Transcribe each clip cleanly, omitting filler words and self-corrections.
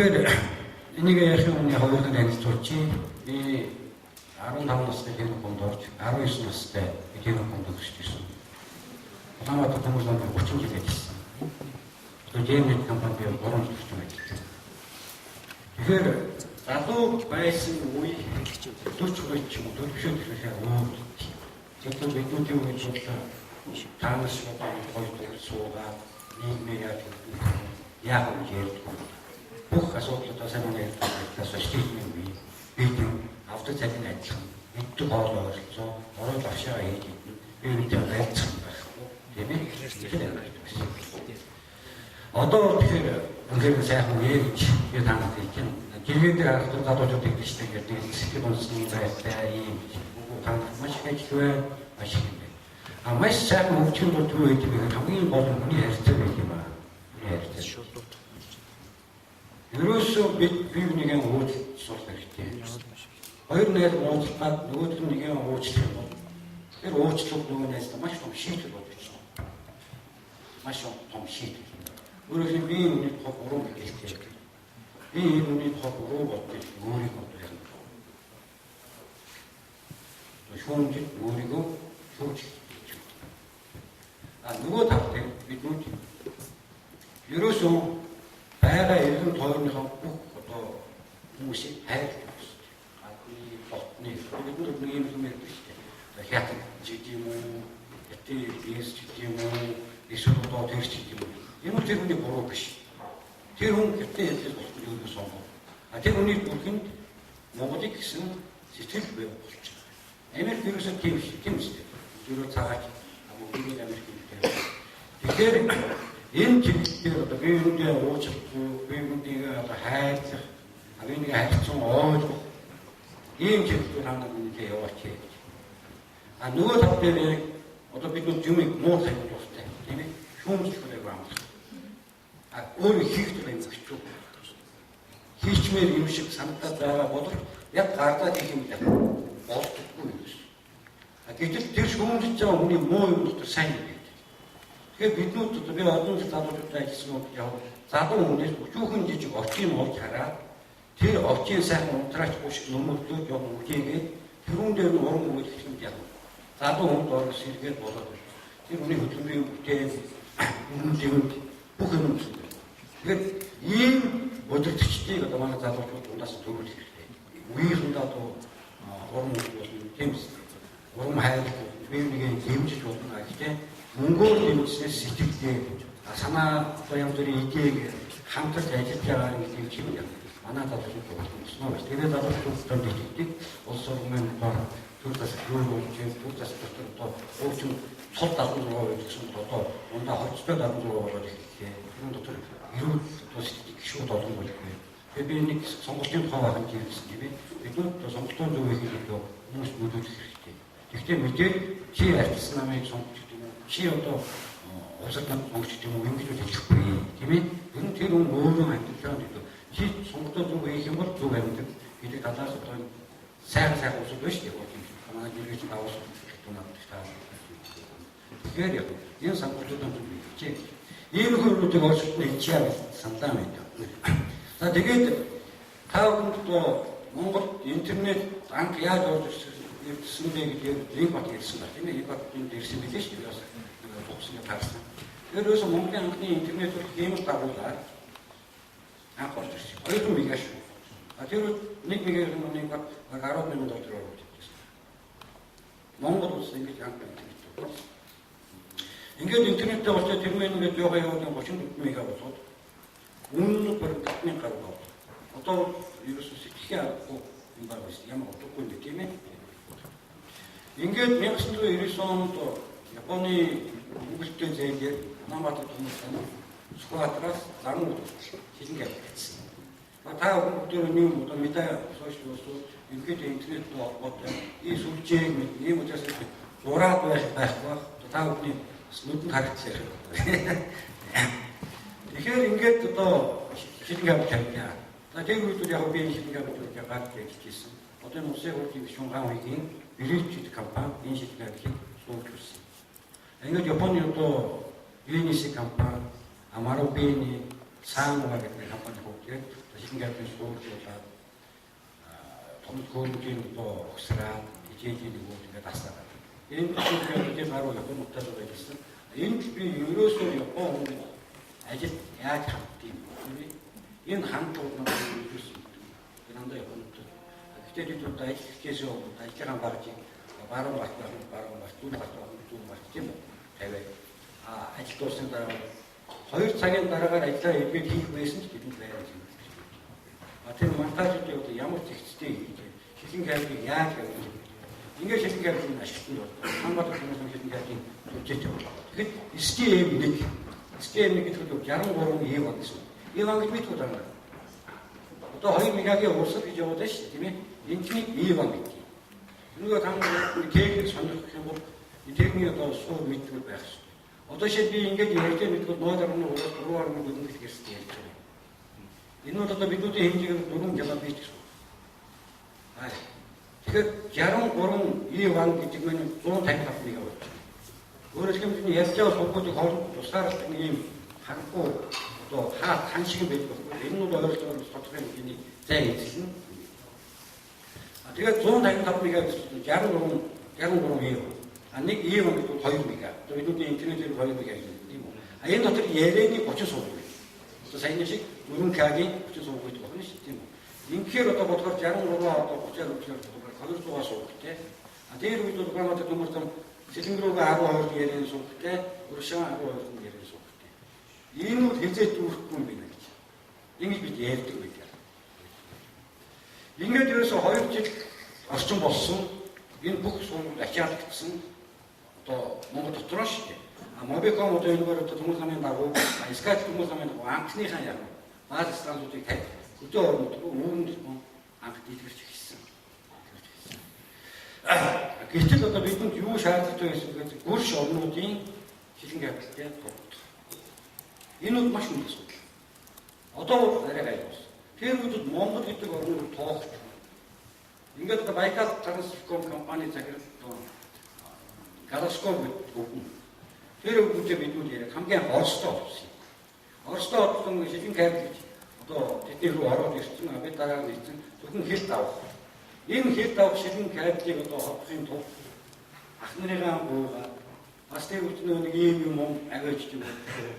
Тэгэхээр энийг яахын өмнө хоёулаа танилцуулчих. Би 15 настай техникумд орж 19 настай техникумд төгсөж ирсэн. Улаанбаатар хүмүүс намайг 30 жил ажилласан. Тэгээд компанид 3 жил ажилласан. Тэгэхээр залуу байсан үе 40 үе ч юм уу 40 тэгэхээр зөвхөн бидний үеийн бодлоо таанаас гоё суугаад нийгмээ яаж ярьдаг бүх асуудлуудаа сайн ярьдагаас стейжмент бид автор цагийн адилхан мэддэг хоол ойлцоо орол авшаа хийж бид байцсан байхгүй тийм ээ. Одоо тэгэхээр үнээр сайхан ярьж би танад хэлж байна. Гэрээ дээр ахтар залуучуудыг тийштэй гэдэг сэтгэл онцны байдлаа ийм танад маш хэвлээ маш юм. Маш сайхан өвчин дутуу гэдэг нь хамгийн гол нь харьцаа байх юм аа. Харьцаа. Ерөөсөө бид нэгэн ууж сурах хэрэгтэй. Хоёр найз уучлаад нөгөөд нь нэгэн уучлах юм бол тэр уучлах нөгөө найз маш том шийдэл болж байна. Маш том шийдэл. Өөрөөр би үүний тог уруу гэдэг. Би үүний тог уруу бодож өөрийгөө бодох. Шүүмж өөрийгөө шүүж. Нөгөө талд бид нүд ерөөсөө байгаа эргэн тойрныхоо бүх одоо хүмүүсийг хайрлах хэрэгтэй. Би ботны бид нэг юм ярьдаг шүү дээ. Хятад жижиг юм уу, ятий бис жижиг юм уу, эсвэл одоо тэр жижиг юм уу. Энэ тэр хүний буруу биш. Тэр хүн гэртээ хэлж болох юм сонгоо. Тэр хүний бүхэнд Монголыг гэсэн сэтгэл бий болж байна. Америк ерөөсөө тийм шүү. Зөвхөн цагаач Америк тэгэхээр энэ чиглэлээр одоо биеүндээ уучлахгүй, биеүндээ одоо хайрлах, биенийг хайрцсан ойлгох ийм чиглэлээр ханаад үнэхээр яваач гэж. Нөгөө тал дээр одоо бид нүд юмыг муу хайх дуртай тийм ээ. Шүүмжлэхээ амлах. Өөрөө хийх тугай зөвчөө. Хийчмээр юм шиг санагдаад байгаа бол яг гардаа хийх юм даа. Болдоггүй юм шиг. Гэтэл тэр шүүмжлэж байгаа хүний муу юм дотор сайн юм. Тэгэхээр биднүүд одоо би олон жил залуучуудтай ажилласан үед яг залуу хүнээс өчүүхэн жижиг очийн олж хараад тэр очийн сайхан унтраач буш нөмөрлөөд яг үгээгээд тэрүүн дээр нь уран өгөх юм яг залуу хүнд орох сэргээд болоод байна. Тэр хүний хөдөлмөрийн бүтээл үнэлгээнд бүх юм зүйл. Тэгэхээр ийм удирдгчдыг одоо манай залуучууд дундаас төрүүлэх хэрэгтэй. Үеийнхэндээ одоо уран өгөх болно, тэмс уран хайрлах, биенийг дэмжиж болно гэхдээ мөнгөөр дэмжснээр сэтгэлдээ санаа янз бүрийн идеийг хамтарч ажиллаж байгаа гэдэг чинь манай залуучууд болно байна. Тэгээд залуучууд дэвтдэг улс орны төрөөс төрөөс одоо уучин цол 76% гэсэн одоо ундаа хоцтой 76% болоод ирлээ. Энэ дотор эрүүл тусдыг гişүүд олон болгүй. Тэгээд би нэг сонголтын тухай хаан хэлсэн тийм ээ. Биднүүд сонголтын зөв хийх гэдэг хүмүүс мэдүүлэх хэрэгтэй. Гэхдээ мэдээ чи арчсан намайг сонгож чи одоо усад сонгож тийм үү ингэж хэлэхгүй тийм ээ. Ер нь тэр хүн өөрөө амьдралаа гэдэг. Чи сонгогдоод зүг хийх юм бол зүг амьд гэдэг талаас одоо сайн усад биш тийм үү. Манай гэрээч таваас тунаад таа. Тэгэхээр энэ сонгогдоод чи ийм хүмүүсийг олсны хичээл сандаа байдаг. За тэгээд та бүхэнд Монгол интернет анх яаж орж ирсэн бэ гэдэг линк бат ирсэн байна. Тийм ээ, бат энэ ирсэн билээ шүү дээ. Боксны таарсан. Ерөөсөө Монголын анхны интернет бол геймер дагуулаад анх орж ирсэн. 2 мега шүү. Тэр 1 мега нэг 10 минут дотор орж ирсэн. Монгол улс ингэж анх интернет болсон. Ингээд интернеттэй болчиход тэр мэн ингээд яваа 34 мега болоод үнэн бүр татны гаргав. Одоо ерөөсөө сэтгэхээ авахгүй юм байна шүү. Ямар утгагүй юм тийм ээ. Ингээд 1990 онд Японы Google-тэй зээгээр Улаанбаатар хүмүүсийн Сүхбаатараас зарим хилэнг авчихсан. Та бүхэн нэг одоо медиа сошиал усууд ингээд интернет холбоотой ийм сүлжээг ийм учраас зураад байх та бүхний нүдэнд харагдсан. Тэгэхээр ингээд одоо хилэнг авчихсан. Тэр үед яг би хилэнг авчихсан гарч ирсэн. Одоо энэ улсын хурлын гишүүн үеийн Биричд компани энэ шилжүүлгийг суулж ирсэн. Ингээд Японы одоо UNICEF компани, Амарубины Санва гэдэг компани хөгжөөд шилэнгээлийн суулжуулаад том хөрөнгөний огсраад ижээжийн нөгөөд ингээд асараад. Энэ зүйлүүд гаруй Японд утаад байсан. Энд би ерөөсөө Япон хүн ажил яаж ханддаг юм бэ? Энэ хандлага нь ерөөсөө энэ Японд. Гэтэл бид одоо ажил хийхээс өмнө ажлынхаа багжийг баруун гарт зүүн гарт тийм үү? Тавиад ажил дуусны дараа 2 цагийн дараагаар ажлаа эргээд хийх байсан ч бидэнд байраа юм. Тэр монтажууд одоо ямар зэгцтэй шилэн гайрыг яаж хийх вэ? Ингээд шилэн гайрыг ашиглах нь хамгаалах хүмүүс шилэн гайрыг төвчж байгаа. Тэгэхэд STM1 гэдэг нь 63 ив гэсэн. Ив гэж бид бодож байна. Одоо 2 мегагийн урсгал гэж яваад байна шүү, тийм ээ. Энэний ив гэдэг. Нөгөө хамгийн кэгийг сонирхох юм бол тэрний одоо суу мэдгүй байх шүү. Одоо шил би ингээд ярьж мэдгүй 0.3 бүдэнх хэрэгстэй ярьж байна. Энэ бол одоо бидний хэмжээг 4 км гэсэн. Тэгэхээр 63 ив гэдэг нь 155 мегаватт. Өөрөөр хэлбэл ярьж байгаа суулгуудыг хооронд тусгаарч ийм харахгүй одоо хан шиг байдаг байхгүй. Энэ нь ойлгож байгаа тодорхой хэмжээний зай эзэлнэ. Тэгээд 155 мегаватт 63 ив. Нэг ив гэдэг 2 мега. Одоо бидний интернетээр 2 мега гэдэг юм уу? Энэ дотор ярианы 30 суулга байна. Одоо саяны шиг 4К-гийн 30 суулга байдаг байна шүү, тийм үү? Инхээр одоо бодохоор 63 одоо 30-40 суулгатай. Тэр үед бол граммат төмөртөм Сэлэнгэрүүгээ 12 ярианы суулгатай, Уршаа 12 ярианы суулгатай. Энэ нь хязгаар дүүрэхгүй юм байна гэж. Ингэж бид ярьдаг байдаг. Ингээд ерөөсө 2 жил орчин болсон энэ бүх суулгууд ачаалагдсан. Одоо Монгол дотор шүү дээ. Мобиком одоо энэ бол хүмүүс намын дагуу, Skype хүмүүс намын дагуу анхныхаа яг бааз станцуудыг тавь. Өдөө орнод үүнд анх дэлгэрч эхэлсэн. Гэтэл одоо бидэнд юу шаардлагатай байсан гэвэл гүрш орнуудын шилэн гавьтай тогтох. Энэ бол маш үнэтэй асуудал. Одоо арай гайвс. Тэр үедд Монгол гэдэг орнууд тоогч. Ингээд одоо Байкал Трансфиком компани захирал Галасков өгнө. Тэр үедээ бидний яриад хамгийн Оростой болсон. Оростой болсон шилэн гавь гэж одоо тэдний рүү ороод ирсэн. Бид дараа нь ирсэн. Зөвхөн хэлт авах. Энэ хэд авах шилэн кайдлыг одоо холбохын тулд ах нарыгаа буугаа бас тэр үтнөө нэг юм агуулж юм.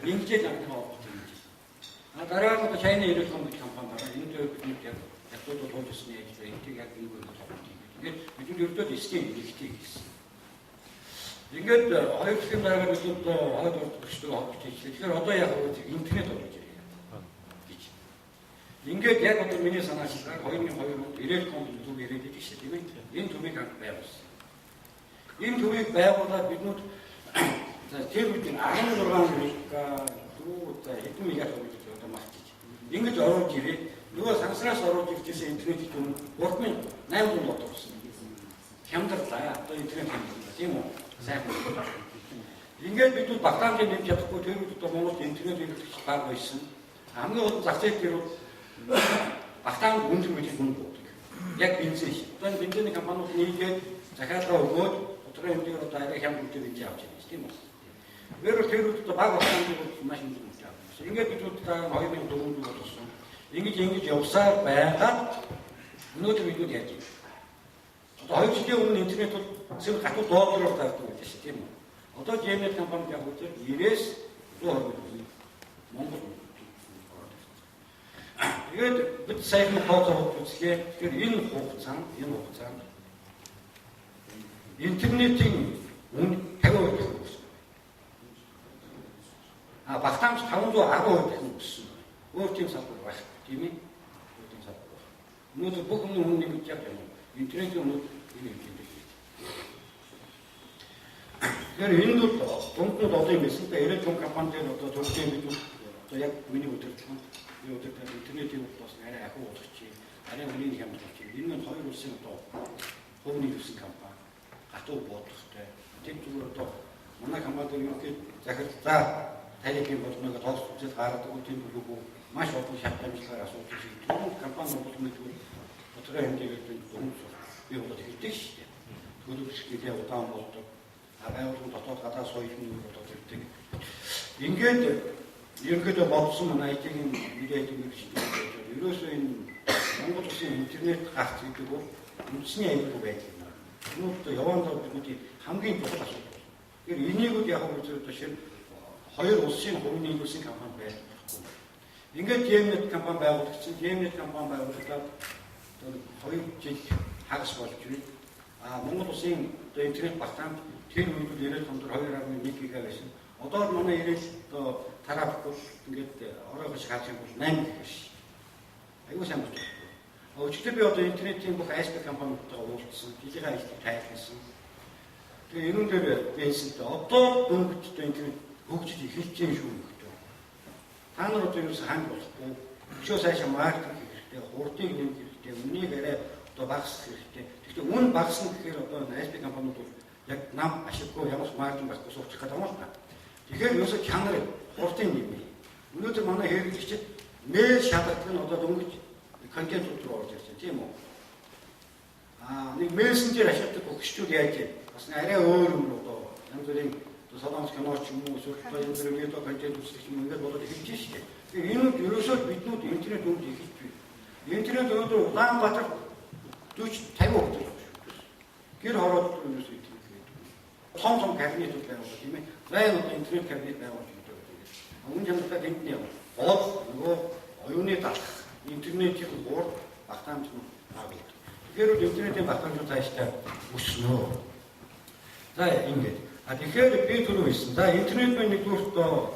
Ингэж амтгаа авах юм. Дараа нь China Electronics компани байгаа. Энэ дээр бидний яг ятууд туулсан яаж вэ? Энийг яг нэг юм тоглох юм. Ингээд бидний өртөө систем нэгтэй гэсэн. Ингээд 2 жилийн дараа бид одоо хойд орчтой холбож ирсэн. Тэгэхээр одоо яг интернет болж байна гэж. Ингээд яг одоо миний санаачлаар 2002 онд Elecom төв ирээд идэв шүү дээ, тийм ээ. Энэ төвийг анх байгуулсан. Энэ төвийг байгуулаад биднүүд тэр үед 16 мега хэдэн мегат гэж одоо мартчих. Ингэж оруулж ирээд нөгөө сансраас оруулж ирсэн интернет юм 3800 дот болсон. Хямдрлаа. Одоо интернет хямдрлаа, тийм үү? Сайн. Ингээд бид багтаамжийг нэмж чадахгүй тэр үед одоо Монголд интернет хэрэглэгч баг байсан. Хамгийн гол зах зээл дээр багтаамж өндөр гэж хүнд болдог. Яг бензин шиг. Одоо бензиний компаниуд нийлээд захиалга өгөөд тодорхой хэмжээгээр одоо арай хямд үнэтэй бензин авч байгаа тийм үү? Өөрөөр тэр үед одоо баг багтаамжууд маш өндөр үнэтэй авсан. Ингээд бид одоо 2004 онд болсон. Ингэж явсаар байгаад өнөөдөр бид яаж юм? Одоо 2 жилийн өмнө интернет бол зөв хатуу доллараар тавьдаг байсан шүү тийм үү? Одоо Gmail компани яг үгүй 90-с 120 Монгол. Тэгээд бид сайн тооцоо үзлээ. Тэгэхээр энэ хугацаанд интернетийн үн 50% өссөн. Багтаамж 510% өссөн. Өөр тийм салбар байх тийм ээ. Өөр тийм салбар. Өнөөдөр бүх өмнө хүн нэмж байгаа юм. Интернетийн үнэт энэ юм. Тэгэхээр энэ бол дунднууд одоо юм эсвэл Elecom компани дээр одоо төгсгөө бид одоо яг миний өдөртлөн энэ өдөртөө интернетийн бас арай ахиу болгочих. Арай үнийн хямдруулах. Энэ нь хоёр улсын одоо хувийн нэрсэн компани гатуу бодлоготой. Тэр зүгээр одоо манай компани ерөнхийд захирлаа тарихын болмыг тоос үзэл гаргадаг тийм бүлгүй маш олон шалтгаанчлаар асуудал шиг. Тэр компани бол мэдгүй тодорхой хэмжээгээр дүнс бий болоод ирдэг шүү дээ. Төлөвлөлтөд удаан болдог. Байгууллагын дотоод гадаа соёлын болоод ирдэг. Ингээд ерөнхийдөө бодсон манай IT-ийн мэдээлэл ерөөсөө энэ Монгол улсын интернет гарц гэдэг бол үндэсний аюулгүй байдал юм. Өнөөдөр явандаа бидний хамгийн чухал асуудал. Тэгэхээр энийг яг үзээд жишээ хоёр улсын хувийн нийлүүлсэн компани байдаг. Ингээд Gmnet компани байгуулагдсан. Gmnet компани байгуулагдаад 2 жил хагас болж байна. Монгол улсын интернет багтаамж тэр үед 90 2.1 ГБ байсан. Одоо манай ирээд тараах бол ингээд оройгоо шаардж юм бол 8 ГБ биш. Аюу сайн байна. Өчигдөр би одоо интернетийн бүх ISP компаниудтайгаа уулзсан. Жилийн ажлыг тайлбарласан. Тэгээ энэ дээр бэнсэнт одоо дөнгөж интернет хөгжиж эхэлж байгаа шүү гэдэг. Та нар одоо юу ханг болохгүй. Өчөө цаашаа маркетинг хэрэгтэй, хурдыг нэмэх хэрэгтэй, үннийг арай одоо багасгах хэрэгтэй. Гэхдээ үн багасна гэхээр одоо ISP компаниуд бол яг нам ашиггүй ямар ч маркетинг байхгүй суучих гэдэг юм байна. Тэгэхээр юу ч чанар хурдыг нэмээ. Өнөөдөр манай хэрэглэгчид мэйл шалгалт нь одоо дөнгөж контент руу орж ирж байна тийм үү? Нэг мессенжер ашигладаг хөгжчүүд яаж вэ? Бас арай өөр юм одоо янз бүрийн солонгос кино ч юм уу эсвэл энэ зэрэг видео контент үзэх юм ингээд болоод эхэлж шүү дээ. Тэгээ энэ ерөөсөө биднүүд интернет өвд эхэлж байна. Интернет өвд Улаанбаатар 40-50 хүртэл гэр хороод ерөөсөө интернет гэдэг. Том кабинетүүд байгуулсан тийм ээ. Зайн одоо интернет кабинет байгуулж гэдэг. Өмнө чанартай тэмдний юм. Гол нөгөө оюуны талх интернетийн хурд багтаамж нь авдаг. Тэгэхээр интернетийн багтаамж цаашдаа өснө. За ингэж. Тэгэхээр би түрүү хэлсэн. За интернетийн нэгдүгээр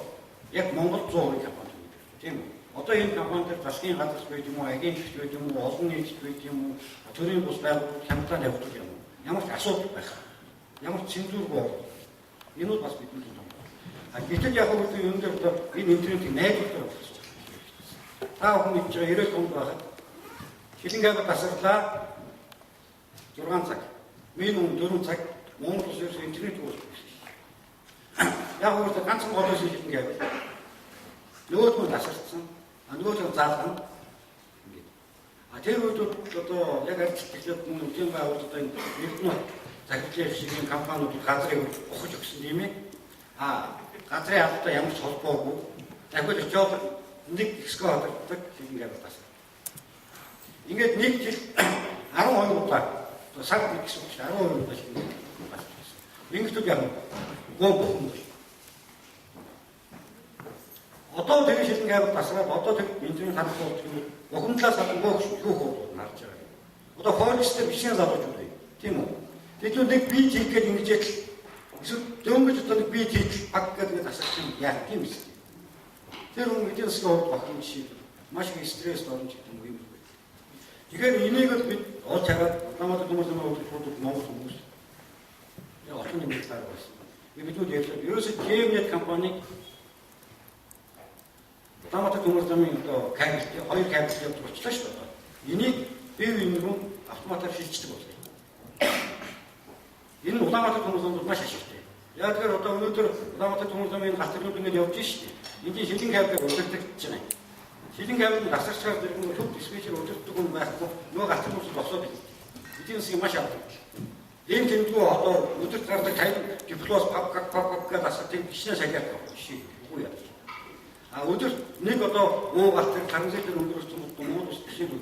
яг Монгол 100% компани гэдэг. Тийм үү? Одоо энэ компанид засгийн газар байд юм уу, агент байд юм уу, олон нийт байд юм уу, төрийн бус байгууллагууд хямдхан явуулдаг юм уу? Ямар ч асуудал байх. Ямар ч цензургүй. Энэ бол бас бидний юм. Гэтэл яг үгүй энэ дээр энэ интернетийн найдвартай болсон. Та бүхэн мэдж байгаа 90 онд байхад Шилэнгээд тасарлаа 6 цаг. Минимум 4 цаг Монгол улс интернет үүсгэсэн. Яг өөртөө ганцхан голос Шилэнгээд нөгөөд нь тасарсан. Нөгөөд нь заалган. Тэр үед одоо яг арчилдаг мөн үеийн байгууллагууд энэ нэгдмэл захидлын шиг компаниуд газрыг ухаж өгсөн юм ээ. Газрын албатай ямар ч холбоогүй. Дахиад очоод нэг экскаватордаг Шилэнгээд тасар. Ингээд нэг жил 12 удаа сар гэсэн үг 12 удаа Шилэнгээд тасарсан. Ингэдэг юм. Гоо. Одоо тэр Шилэнгээд тасраад одоо тэр интернет хандлагууд бухимдлаас гадна юу хөө нарж байгаа. Одоо хойчтой бишээ залуучууд бай. Тийм үү? Тэдүүд нэг бие хийгээд ингэж ял эсвэл дөнгөж одоо нэг бие хийж баг гэдэг асуусан яах юм бэ? Тэр хүн эдийн засгийн хувьд багтсан жишээ маш их стресс орж ирдэг юм байна. Тэгэхээр энийг бид олж хараад намайг хүмүүс продукт Монгол хүмүүс яг олон юм хэлээр байсан. Бидүүд ярьлаа. Ерөөсөө Gmnet компани намайг хүмүүс одоо кабель хоёр кабель явуулж болчихлоо шүү дээ. Энийг бие биеийн рүү автоматар шилждэг болов. Энэ Улаанбаатар хүмүүс маш ашигтай. Яг тэр одоо өнөөдөр Улаанбаатар хүмүүсийн галтгууд ингэж явж шүү дээ. Энд шилэн кабель удирдах гэж байна. Шилэн кабель тасарчаар тэр нэг төв диспетчер удирдах хүн байхгүй. Нөгөө галтгууд босоод байна. Эдийн засгийн маш авдаг. Энэ тэмдгүү одоо өдөр гардаг дипломос пап гэдэг асуултыг бичнэ саяар жишээ үгүй яа. Өдөр нэг одоо Уугатар Карнзэлэр өнгөрсөн хүмүүс ус бишээ дүү.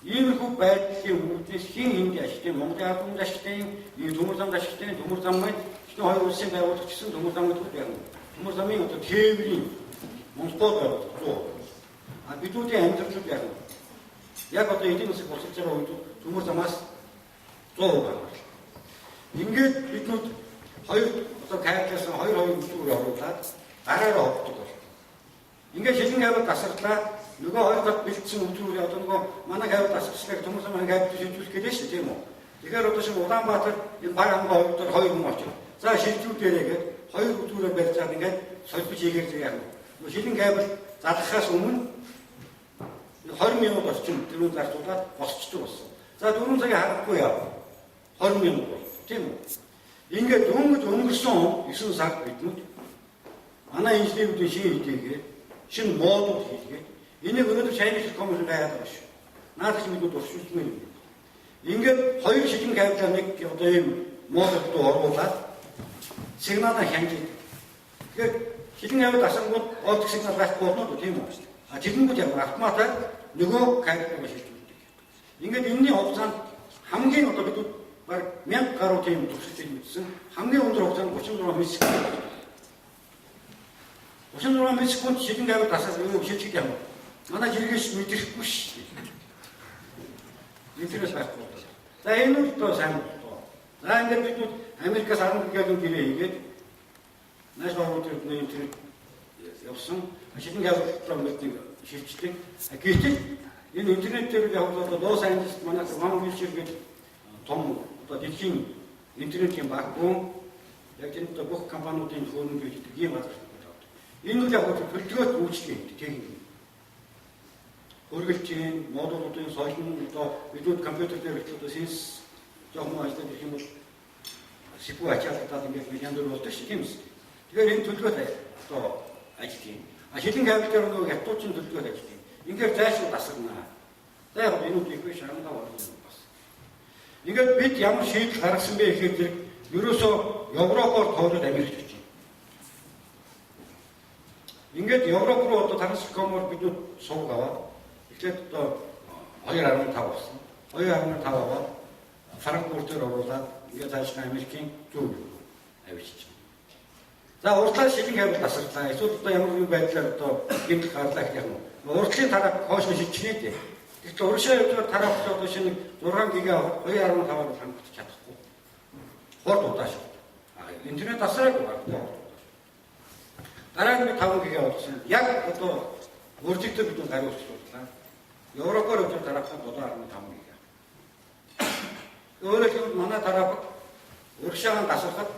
Ийм их байдлын үүднээс хин хинг ашигтай Монголын ард түмэн ашигтай ийм төмөр зам ашигтай төмөр замын чинь хоёр улсын байгуулагчсан төмөр замууд байна. Төмөр замын одоо тээврийн Монголд байгуулдаг. Бидүүдийн амьдрал яг яг одоо эдийн засаг босож байгаа үед төмөр замаас 100% байна. Ингээд биднүүд хоёр одоо кайрлаас 2 зүгээр оруулаад гараараа овдог бол. Ингээд Шилэнгээд тасарлаа нөгөө хоёр дахь бэлдсэн өвчүүрээ одоо нөгөө манай хавьд асуусан хүмүүс маань хавьд шилжүүлэх гэдэг шүү тийм үү. Тэгэхээр одоо шиг Улаанбаатар энэ баг хамгаа хоёроор 2 хүн очив. За шилжүүлээрээ гээд 2 өвчүүрээ барьцаад ингээд солбож игээр зэрэг яах вэ? Нөгөө Шилэнгээд залгахаас өмнө 20 минут орчим тэрүүн зарцуулаад босчдөг болсон. За 4 цагийн харахгүй яа. 20 минут бол тийм үү. Ингээд дөнгөж өнгөрсөн 9 сард биднүүд манай инженеруудын шинэ идегээ шинэ модуль хийлгээд энийг өнөөдөр Chinese Commerce байгаад байгаа шүү. Наадах мэдүүд уршилтмээ юм. Ингээд хоёр шилэн кабель нэг одоо ийм модульд оруулаад сигналаа хянаж. Тэгэхээр шилэн кабель асангууд оптик сигнал байхгүй болно тийм үү? тэгэнгүүт яг автоматар нөгөө кайдыг шилжүүлдэг. Ингээд энэний хугацаанд хамгийн одоо бид баг 1000 гаруй тийм төвшөлтэй мэдсэн. Хамгийн өндөр хугацаанд 36 миллисекунд. 36 миллисекунд шилэн гавь дасаад юу шилжих юм. Манай жиргээс мэдрэхгүй шүү дээ. Интернет байхгүй. За энэ нь одоо сайн байна. За ингээд бид Америкаас 10 гигабайт гэрээ хийгээд нааш байгууллагын интернет явсан. Шилэн гавьлаа мэддэг шилждэг. Гэтэл энэ интернет дээр явуулаад Лос Анжелест манай Мамвилшир гэдэг том одоо дэлхийн интернетийн баггүй яг энэ бүх компаниудын хөрөнгө хийдэг ийм газар. Энэ нь яг төлөвлөгөөт үйлчлэг техник. Хөргөлчийн модулуудын соёлын одоо бидүүд компьютер дээр одоо сенс жоохон ажиллаж ирэх юм бол сипу ачаалтаад ингээд миллион болдог шүү тийм үү. Тэгэхээр энэ төлөвлөгөөт одоо ажил юм. Шилэн гавь дээр нөгөө ятуучин төлөвлөгөөт ажил юм. Ингээд зайлшгүй тасагнаа. За яг энэ үгийг би шарандаа болно бас. Ингээд бид ямар шийдэл гаргасан бэ гэхээр зэрэг ерөөсөө Европоор тоолоод Америкт очив. Ингээд Европ руу одоо трансформер бид сууг аваад эхлээд одоо 2.5 болсон. 2.5 аваад Франкфуртээр оруулаад ингээд цааш Америкийн зөв авчиж. За уртлаа шилэн гавь тасарлаа. Эсвэл одоо ямар нэгэн байдлаар одоо гэмтэл гарлаа гэх юм. Уртлын тараа хойш шилжчихнэ дээ. Тэгэхээр уршаа явуулаад тараах одоо шинэ 6 гига 2.5-аар хангах чадахгүй. Хорт удааш. Интернет тасраагүй байна. Дараа нь 5 гига болсон. Яг одоо үржигтэй бид гарыг урчлууллаа. Европоор өдөр тараах нь 7.5 гига. Өөрөөр хэлбэл манай тараах уршаагаа тасрахад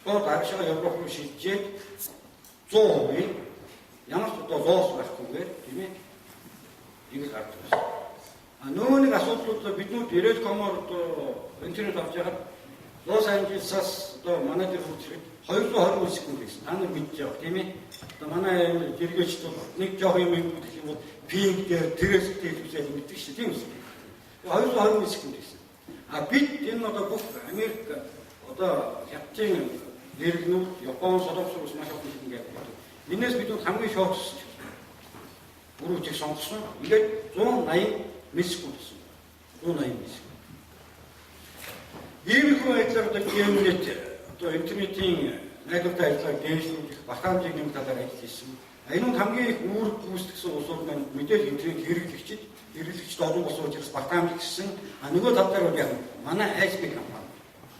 бод аршаа Европ руу шилжээд 100% ямар ч одоо зоос байхгүйгээр тийм ээ ингэж гардаг байсан. Нөгөө нэг асуудлууд биднүүд Ирэлкомоор одоо интернет авч яхад Лос Анжелесаас одоо манай дээр хүрчихэд 220 секунд гэсэн. Та нар мэдж явах тийм ээ. Одоо манай жиргээчд бол нэг жоох юм гэх юм бол пинг дээр тэрэгтэй хэлбэл мэддэг шүү тийм үү. 220 секунд гэсэн. Бид энэ одоо бүх Америк одоо хятадын нэргнүүд Япон, Солонгос маш их ингээд байна. Энээс бид хамгийн шоотс бүрүүжийг сонгосон. Ингээд 180 миллисекунд гэсэн. 180 миллисекунд. Иймэрхүү байдлаар одоо геймнет одоо интернетийн найдвартай ажиллагааг дээшлүүлэх баталгаажийг нэмэх талаар ажиллаж ирсэн. Энэ нь хамгийн их үүрэг гүйцэтгэсэн улсууд маань мэдээлэл интернет хэрэглэгчд олон улс учраас баталгааж гэсэн. Нөгөө тал дээр бол яг манай ISP компани.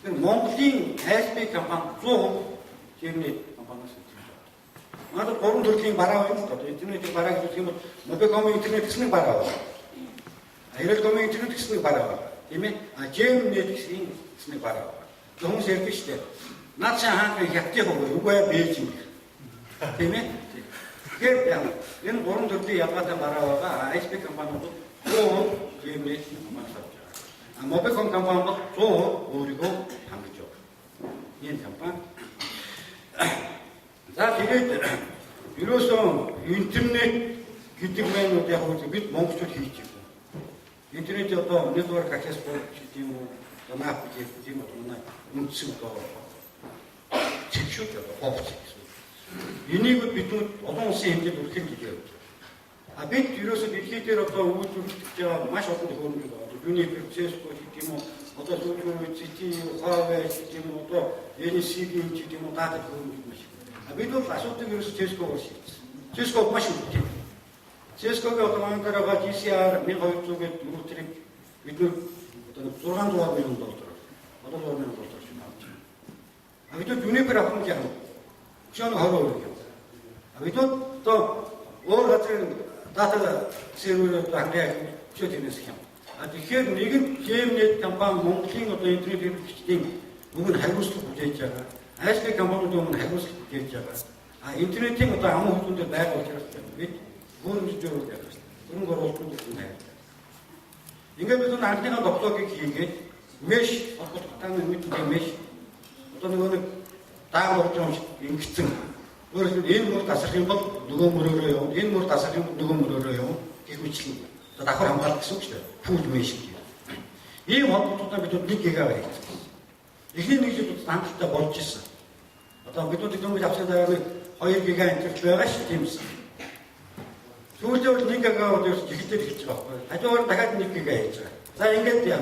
Тэр Монголын ISP компани 100% геймнет компаниас үүсгэж байна. Манай 3 төрлийн бараа байна л да. Интернетийн бараа гэх юм бол Mobicom интернет гэсний бараа байна. Ирэлком интернет гэсний бараа байна. Тийм ээ? Геймнет гэсний бараа байна. Хүмүүс ярьдаг шүү дээ. Наад чинь хаана хятадын хөө үгүй бэж юм. Тийм ээ? Тэгэхээр энэ 3 төрлийн ялгаатай бараа байгаа. ISP компаниуд 100% геймнет компани авч байгаа. Mobicom компани бол 100% өөрийгөө хангаж байгаа. Энэ компани. За тэгээд ерөөсөө интернет гэдэг маань яг бид монголчууд хийж байгаа. Интернет одоо network access point гэдэг юм уу, map гэдэг юм уу, манай үндсэн одоо чигшүүд одоо ховч гэсэн. Энийг бид олон улсын хэмжээнд үргэлж хийж байгаа. Бид ерөөсөө дэлхий дээр одоо үйлдвэрлэж байгаа маш олон хөрөнгө байгаа. Juniper, Cisco гэдэг юм уу, одоо зөвхөн ZTE, Huawei гэдэг юм уу, одоо NEC гэдэг юм уу, дата хөрөнгө маш. Бид бол асуудыг ерөөсөө Cisco-гоор шийдсэн. Cisco маш үнэтэй. Cisco-гийн одоо манай дараа GCR 1200-гээд router-ыг бид одоо $600 million. Одоо $600 million шиг авч байна. Бид Juniper авах юм яах вэ? Чон 20%. Бид одоо өөр газрын дата серверүүд хангах хүчтэй тэрнээс юм. Тэгэхээр нэгэн геймнет компани Монголын одоо интернет хэрэглэгчдийн өмнө хариуцлага хүлээж байгаа. ISP компаниудын өмнө хариуцлага хүлээж байгаа. Интернетийн одоо ам хөлтөнд байгаа учраас бид гүнж зөрүүл явах хэрэгтэй. Гүнг оруулалтууд нь байна. Ингээд бид анхныхаа тоглоомыг хийгээд mesh холбоотой мэдээ mesh одоо нэг даавар юм ингэсэн. Өөрөөр хэлбэл энэ мөр тасрах юм бол нөгөө мөрөөрөө явна. Энэ мөр тасрах юм бол нөгөө мөрөөрөө явна. Гэх мэтлэн давхар хамгаалах гэсэн үг шүү дээ. Pool mesh гэдэг. Ийм холбоотуудаа бид 1 гига хийсэн. Эхний нэг жил хангалттай болж ирсэн. Одоо бид дөнгөж авсан дараа 2 гига интернет байгаа шүү тийм үү. Сүүлдээ бол 1 гигабайт ихтэй хэлж байгаа байхгүй. Хажуугаар дахиад 1 гига хийж байгаа. За ингээд яа.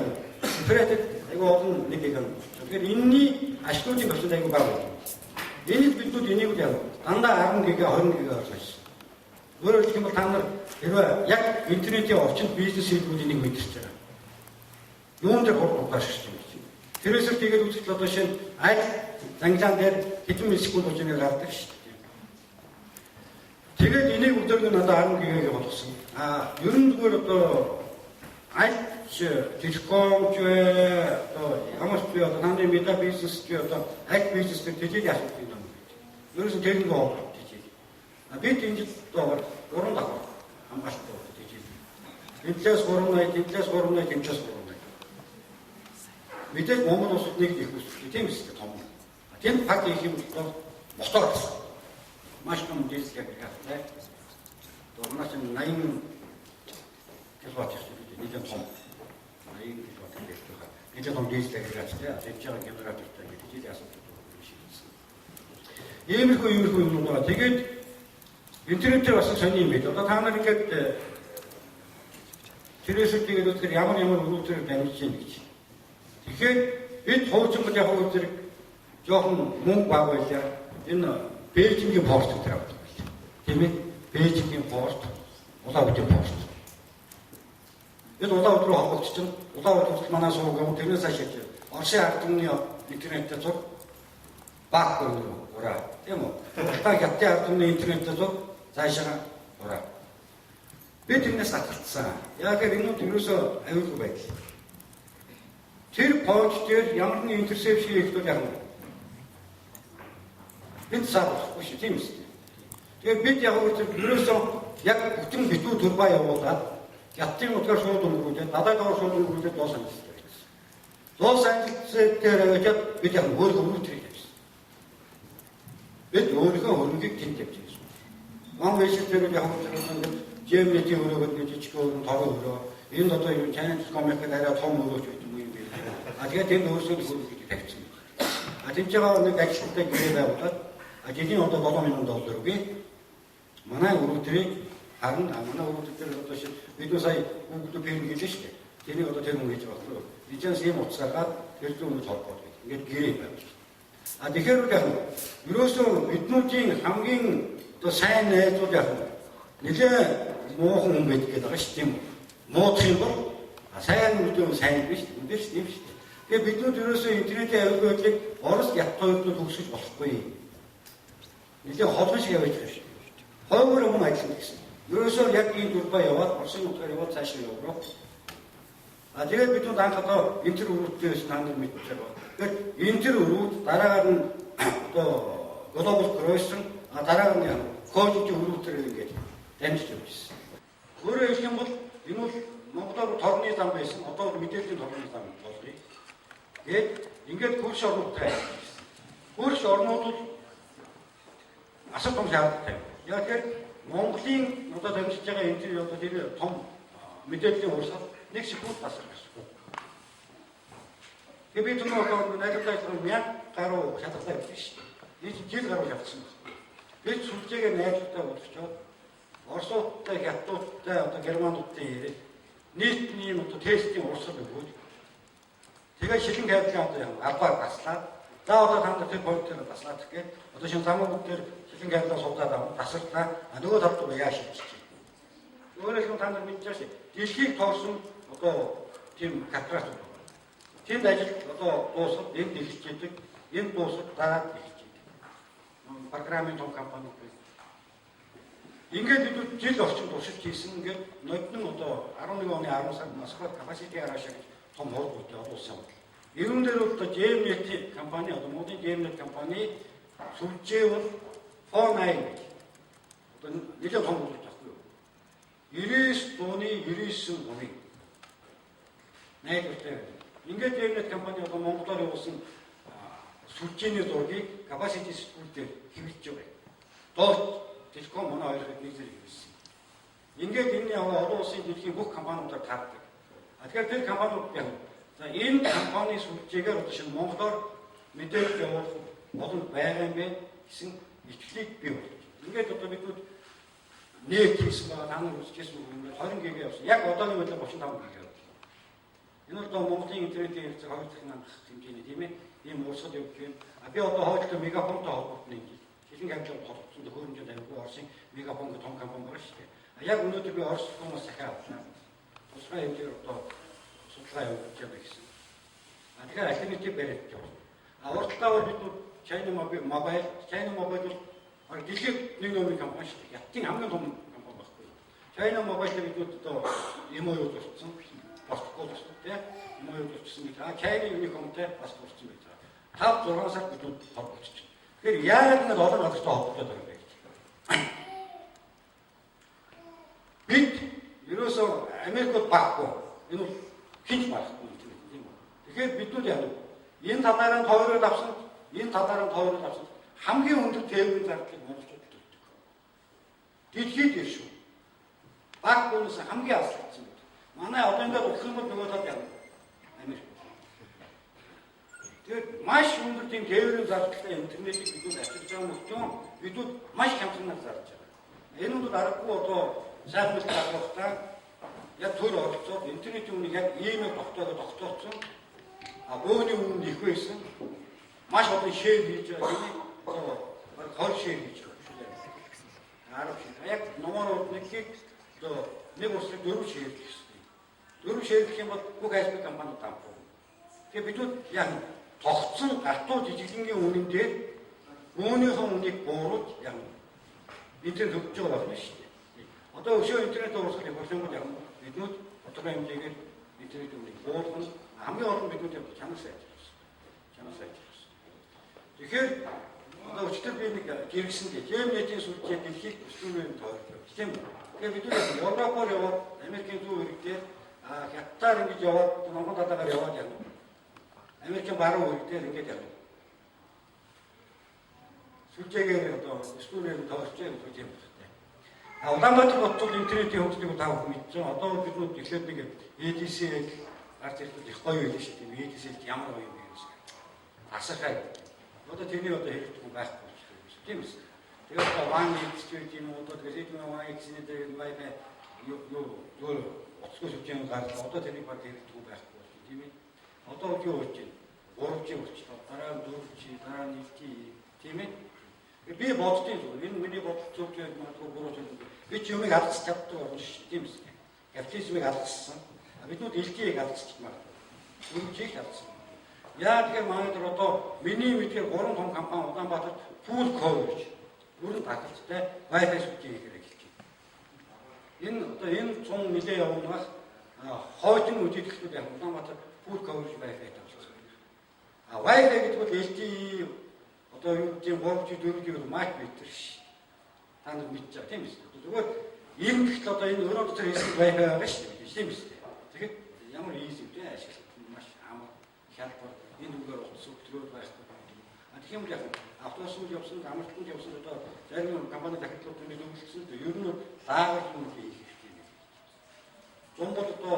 Интернет айгүй олон 1 гига. Тэгэхээр энэний ашиглуулын процент айгүй бага байна. Энийг биднүүд энийг үл яа. Дандаа 10 гига 20 гига болж байна. Өөрөөр хэлбэл та нар хэрвээ яг интернетийн орчинд бизнес хийлгүүл энийг мэдэрч байгаа. Юунд дээр хурдгаж шүү дээ. Тэрээс л тэгээд үзэхдээ одоо шинэ аль занглаан дээр хэдэн миллисекунд болж байгааг гардаг шүү дээ. Тэгээд энийг өдөрт надад 10 гигагийн болгосон. Ер нь зүгээр одоо аль телекомч одоо ямар ч би одоо таны медиа бизнес чи одоо аль бизнес дээр тэжээл яах юм бэ? Ерөөсөн техник оо тэжээл. Бид энэ одоо 3 даваа хамгаалалттай тэжээл. Тэмцээс 380, тэмцээс 380, тэмцээс 380. Мэдээж Монгол улсад нэг их үстэй тийм үстэй том. Тийм факт их юм бол мотор гэсэн. Маш том дизель агрегаттай. Дөрмаш 80 киловатт шүү дээ. Нэг том. 80 киловатт гэх юм. Нэг том дизель агрегаттай. Тэвчээр генератортай гэдэг чинь асуудал шийдсэн. Иймэрхүү юм байна. Тэгээд интернетээр бас сони юм байна. Одоо та нар ингээд тэрээс тэгээд үзэхээр ямар өрөөдөр дамжиж байна гэж. Тэгэхээр бид хуучин яг үүрэг жоохон мөнгө баг байлаа. Энэ Бээжингийн порт дээр авдаг байлаа. Тийм ээ? Бээжингийн порт, Улаанбаатарын порт. Бид Улаанбаатар руу холбогдсон. Улаанбаатарт манай суугаа тэрнээс ашиглаж Оросын ардны интернеттэй зур баг ураа. Тийм үү? Та хятадын ардны интернеттэй зур цаашаа ураа. Бид тэрнээс татгалцсан. Яг энэ юусоо аюулгүй байдал. Тэр пауч дээр ямар нэгэн интерсепшн хийхдээ яг нь бид саахгүй шүү тийм үү. Тэгээд бид яг өөрөөсөө яг бүтэн битүү турбаа явуулаад хятадын утгаар шууд өнгөрүүлээд надад шууд өнгөрүүлээд дууссан гэсэн. Дууссан дээр бид яг өөрөө өнгөрүүлж байсан. Бид өөрийнхөө хөрөнгийг тэнд тавьчихсан. Ман вэшэлтэр яг өөрөөсөө GMT өрөөгд нэг жижиг өрөн тороо өрөө. Энд одоо юу China.com-ыг арай том өрөөж байдаг юм бэ. Тэгээд энэ өөрсдөө хөрөнгөийг тавьчихсан. Тэмцээгээр нэг ажилтнтай гэрээ байгуулад жилийн одоо $7,000 өгье. Манай өрөөдрийг харна манай өрөөдөр одоо шиг бид сая Google Pay хийж штэ. Тэнийг одоо тэр хүн хийж байгаа. Бичээс юм утсаагаад тэр зүйл холбоод байна. Ингээд гэрээ байна. Тэгэхээр яг ерөөсөө биднүүдийн хамгийн одоо сайн найзууд яг нэлээ муухан хүн байдаг гэдэг байгаа шүү дээ. Муудах юм бол сайн үгүй сайн биш үгүй шүү дээ. Тэгээ биднүүд ерөөсөө интернетийн аюулгүй байдлыг Орос ятгахыг төгсөж болохгүй. Нэлээ холбоо шиг явж байгаа шүү. Хойгоор юм ажиллана гэсэн. Ерөөсөө яг энэ дурбаа яваад Оросын утгаар яваад цаашаа явроо. Тэгээд бид анх одоо интер өрөөдөөс та нар мэдчихэж байгаа. Тэгэхээр интер өрөөд дараагаар нь одоо глобал кройсон дараагаар нь кодын өрөөдөр ингээд дамжиж явчихсан. Өөрөөр хэлэх юм бол энэ бол Монголоор торны зам байсан. Одоо мэдээллийн торны зам болъё. Тэгээд ингээд хөрш орнуудтай. Хөрш орнууд бол асар том шаардлагатай. Яг тэгэхээр Монголын одоо дамжиж байгаа энэ одоо тэр том мэдээллийн урсгал 1 секунд тасар гэсэн. Тэгээд би түрүү одоо найдвартай 1000 гаруй шатгалтай байсан шүү дээ. Жил гаруй явсан. Бид сүлжээгээ найдвартай болгочоод Оросуудтай, Хятадуудтай, одоо Германуудтай ирээд нийтний одоо тестийн урсгал өгөөд тэгээд шилэн кабель одоо албаар таслаад за одоо та нар тэр point-ээр таслаад гэхэд одоо шинэ замууд дээр шилэн кабель суудаад авах тасарлаа нөгөө талд руу яаш хийж байна. Өөрөөр хэлбэл та нар мэдчихэж байна. Дэлхийг тоорсон одоо тийм катрас байна. Тэнд ажил одоо дуусах энд эхэлж идэг, энэ дуусах дараад эхэлж идэг. Програмын том компани байна. Ингээд бид жил орчим туршилт хийсэн ингээд нодон одоо 11 оны 10 сард Москвад capacity гараашаа том хурд олуулсан. Ерөн дээр бол одоо GMNet компани одоо модын GMNet компани сүлжээ бол Phone 9 одоо нэлээд том болж байгаа юм. 99 дууны 99 гомыг найдвартай. Ингээд GMNet компани одоо Монголоор явуулсан сүлжээний зургийг capacity сэтгүүлдээр хэвлэж байгаа. Доод Телеком манай хоёрыг нэг зэрэг хийсэн. Ингээд энэ олон улсын дэлхийн бүх компаниудаар таардаг. Тэгэхээр тэр компаниуд яг за энэ компани сүлжээгээр одоо шинэ Монголоор мэдээлэл явуулах олон байгаа юм бэ гэсэн итгэлийг бий болгож. Ингээд одоо бидүүд нээлт хийсэн байгаа, та нар үзчихсэн юм байна. 20 ГБ явсан. Яг одоогийн байдлаар 35 ГБ явсан. Энэ бол Монголын интернетийн хэрэгцээ 2 дахин хангах хэмжээний тийм ээ. Ийм урсгал явж байна. Би одоо хойдоо мегафонтой холбоотой нэг хэлэн хамжаад холбогдсон төхөөрөмжөнд аягүй Оросын мегафон гэх том компани байгаа шүү дээ. Яг өнөөдөр би Орос хүмүүс захиа авлаа. Тусгай хэмжээр одоо судалгаа явуулж байгаа гэсэн. Тэгэхээр альтернатив бариад явуулсан. Уртдаа бол бид China Mobile бол дэлхийд нэг номер компани шүү дээ. Ятгийн хамгийн том компани байхгүй. China Mobile бид одоо MOU болчихсон. Босгохгүй болсон тийм. MOU болчихсон гэж. China Unicom-тэй бас болчихсон байж байгаа. 5-6 сар бид холбогдчихсон. Тэгэхээр яг нэг олон газартай холбогдоод байгаа юм байна. Бид ерөөсөө Америкт баггүй. Энэ бол хинч баггүй тийм үү? Тэгэхээр биднүүд яа вэ? Энэ талаараа тойроод авсан, энэ талаараа тойроод авсан хамгийн өндөр тээврийн зардлыг монголчууд төлдөг. Дэлхийд дээр шүү. Баггүйнээс хамгийн аслагдсан гэдэг. Манай одоо ингээд өгөх юм бол нөгөө тал яа вэ? Америк. Тэгээд маш өндөр тийм тээврийн зардлтай интернетийг биднүүд ашиглаж байгаа мөртөө биднүүд маш хямдхан зарж байгаа. Энэ нь аргагүй одоо сайхан мэт авахтаа яг төр оролцоод интернетийн үнийг яг ийм тогтооцсон. Бөөний үнэ их байсан. Маш олон шеэр хийж байгаа тийм ээ. Хол шеэр хийж байгаа. Яг номер 1-ийг одоо нэг усрыг 4 шеэр хийсэн. 4 шеэр гэх юм бол бүх хайрцаг компаниуд авах. Тэгээ бидүүд яг тогтсон гартуу жижиглэнгийн үнэн дээр өөрийнхөө үнийг бууруулж яг интернет хөгжиж байгаа байна шүү дээ. Одоо өшөө интернет уурсгал болонгод яг биднүүд тодорхой хэмжээгээр интернет үнийг буулгах хамгийн олон биднүүд чанар сайжруулсан. Чанар сайжруулсан. Тэгэхээр одоо өчтөр би нэг жиргсэн дээ. Жемнэтийн сүлжээ дэлхийд өсвөрийн тоорлоо. Тийм үү? Тэгэхээр бид нар Европоор яваад Америкийн зүүн хэрэг дээр хятадаар ингэж яваад Монгол талаагаар яваад явна. Америкийн баруун хэрэг дээр ингэж явна. Сүлжээгээр одоо өсвөрийн тоорлож байгаа гэж юм байна. Улаанбаатар хотод интернетийн хөгжлийг та бүхэн мэдсэн. Одоо биднүүд эхлээд нэг EDC арт ирдэг их гоё юм шүү дээ. EDC-д ямар гоё юм бэ гэж. Асахай. Одоо тэрний одоо хэрэгдэхгүй байхгүй болчихсон тийм үү? Тэгээд одоо One Institute юм уу одоо тэгээд One Institute Wi-Fi юу оцгой сүлжээ гаргал одоо тэрний баг хэрэгдэхгүй байхгүй болчихсон тийм ээ. Одоо юу болж байна? 3G болчихлоо. Дараа нь 4G, дараа нь 1G тийм ээ. Би боддtiin зүйл. Энэ миний бодол зүйлээ магадгүй буруу зүйл. Би ч юмыг алдаж чаддаг болно шүү дээ тийм үү? Капитализмыг алдсан. Биднүүд элдийг алдчих магадгүй. Үнжийг алдсан. Яа тэгэхээр манай дээр одоо миний мэдгээр 3 том компани Улаанбаатар full coverage бүрэн таталцтай Wi-Fi сүлжээ хийхээр эхэлж байна. Энэ одоо энэ 100 нэлээ явуулнаас хойдын үдирдэлтүүд яг Улаанбаатар full coverage Wi-Fi тавьчихсан. Wi-Fi гэдэг бол LTE одоо юу гэдэг 3G 4G бол маш битэр ш. Та нар мэдж байгаа тийм үү? Зүгээр ийм гэхэл одоо энэ өрөө дотор хийсэн Wi-Fi байгаа шүү дээ. Тийм үү? Тэгэхээр ямар easy вэ ашиглах маш амар хялбар энэ үгээр утас өгтрөө байхгүй. Тэгэх юм бол яг автобусууд явсан, амралтанд явсан одоо зарим компани захидлууд энэ зөвлөсөн. Ер нь даагаар юм хийх хэрэгтэй юм. Зомбод одоо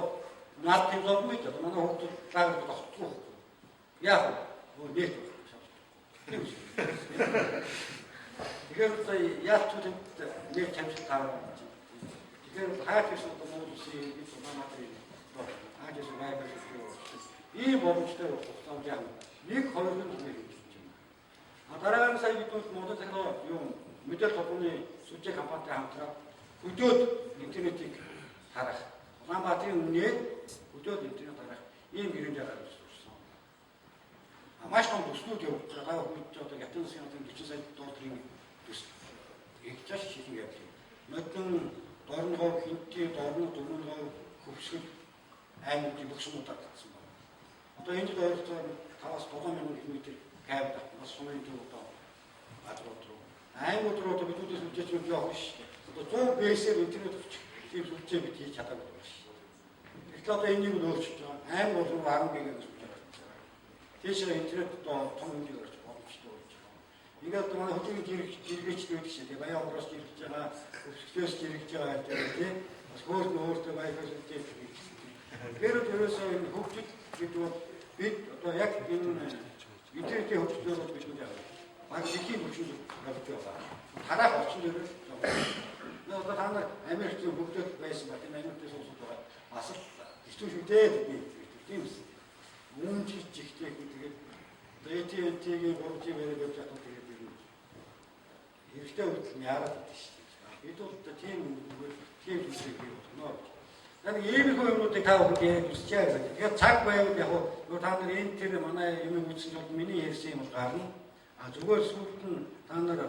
наад тийм зов мэд одоо манай хүмүүс даагаар тогтцоо. Яг нөгөө нийт тийм үү? Тэгэхээр одоо яаж ч үгүй нэг чамд таарах. Тэгэхээр хаач биш одоо хүмүүсийн бид Улаанбаатарын аажис Wi-Fi ийм боломжтой хугацаанд яг 1-2 жил хийж байна. Дараагийн сая бид Монгол захиргаа юу мэдээлэл толгойн сүлжээ компанитай хамтраад хөдөөд интернетийг харах. Улаанбаатарын үнээр хөдөөд интернет харах ийм гэрээнд гаргаж ирсэн. Маш том төслүүд явуулж байгаа. Хөдөөд одоо ятан засгийн хамтран 40 сая долларын төсөл эгчаш шилэн явуулсан. Модон дорногоо хинтээ дорногоо хөвсгөл аймагын бүх сумуудад татсан байна. Одоо энэ жил ойролцоогоор 5-7 мянган км кабель татсан сумын төв одоо гадрууд руу. Аймагуд руу одоо бидүүдээс үжиж юм явах ш. Одоо 100 бэсээр интернет өгчих тийм сүлжээ бид хийж чадаагүй байна ш. Тэгэхээр одоо энийг өөрчилж байгаа. Аймаг руу 10 ГБ сүлжээ гаргаж байгаа. Тийшээ интернет одоо том хэмжээгээр орж боломжтой болж байгаа. Ингээд одоо манай хөдөлгөөний жиргэжтэй байдаг ш. Тэгээ баян онгороос жиргэж байгаа, өсгөлөөс жиргэж байгаа гэдэг тийм. Бас өөртөө Wi-Fi сүлжээ хийж. Тэгэхээр ерөөсөө энэ хөгжил гэдэг нь бид одоо яг энэ интернетийн хөгжлөөр бид яг баг дэлхийн хөгжил гаргаж байгаа. Тарах орчин дээр Одоо та нар Америкт хөгжөөд байсан ба тийм Америкт суусууд байгаа. Бас л хэцүү шүү дээ тийм үс. Мөн ч ихтэй тэгээд AT&T-ийн 3G мэрэг явж байгаа тэгээд ер нь хэрэгтэй хөдөл яарад байдаг шүү дээ. Бид бол тийм үсэг бий болно. Яг ийм их юмнуудыг та бүхэн яриад үзчихээ гэсэн. Тэгээд цаг байвал яг нь та нар энэ тэр манай юм үзсэн бол миний ярьсан юм бол гарна. А зүгээр сүүлд нь та нар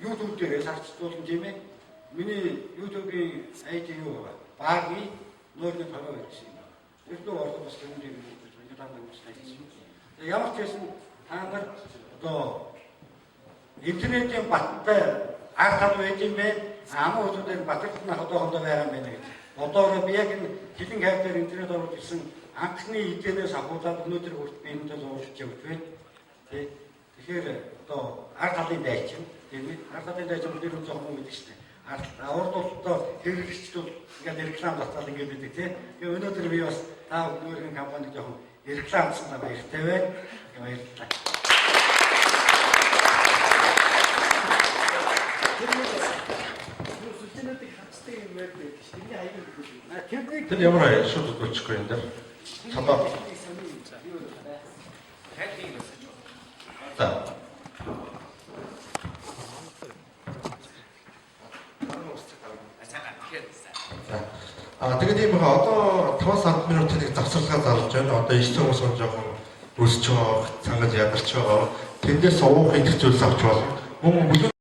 YouTube дээр сарцуулсан тийм ээ. Миний YouTube-ийн ID юу вэ? Баги нөлөө таваа гэсэн юм. Тэрдөө орох бас юм дээр ингэ та нар үзсэн юм. Ямар ч байсан та нар одоо интернетийн баттай ард хад байж юм бэ? Амын хүмүүсээр батлах нь одоохондоо байгаа юм байна гэж. Одоо би яг энэ хилэн хайраар интернет оруулж ирсэн анхны эдэнээс ахуулаад өнөөдөр хүртэл би энэтэй зурж явж байна. Тэгэхээр одоо ард халын дайчин тийм ээ. Ард халын дайчин бид нэг жоохон гэдэг чинь. Урд болтоо хэрэглэгчд бол ингээд реклам татвал ингээд байдаг тийм. Тэгээ өнөөдөр би бас та бүхэн компаниг жоохон рекламсан та баяртай байна. Баярлалаа. Тэр ямар шууд өгчихгүй энэ дээр. Цадаа. За. Тэгээд ийм одоо 5-10 минутын завсарлага залж байна. Одоо 9 цаг ус жоохон өсч байгаа, цангаж ядарч байгаа. Тэндээс уух идэх зүйлс авч болно. Мөн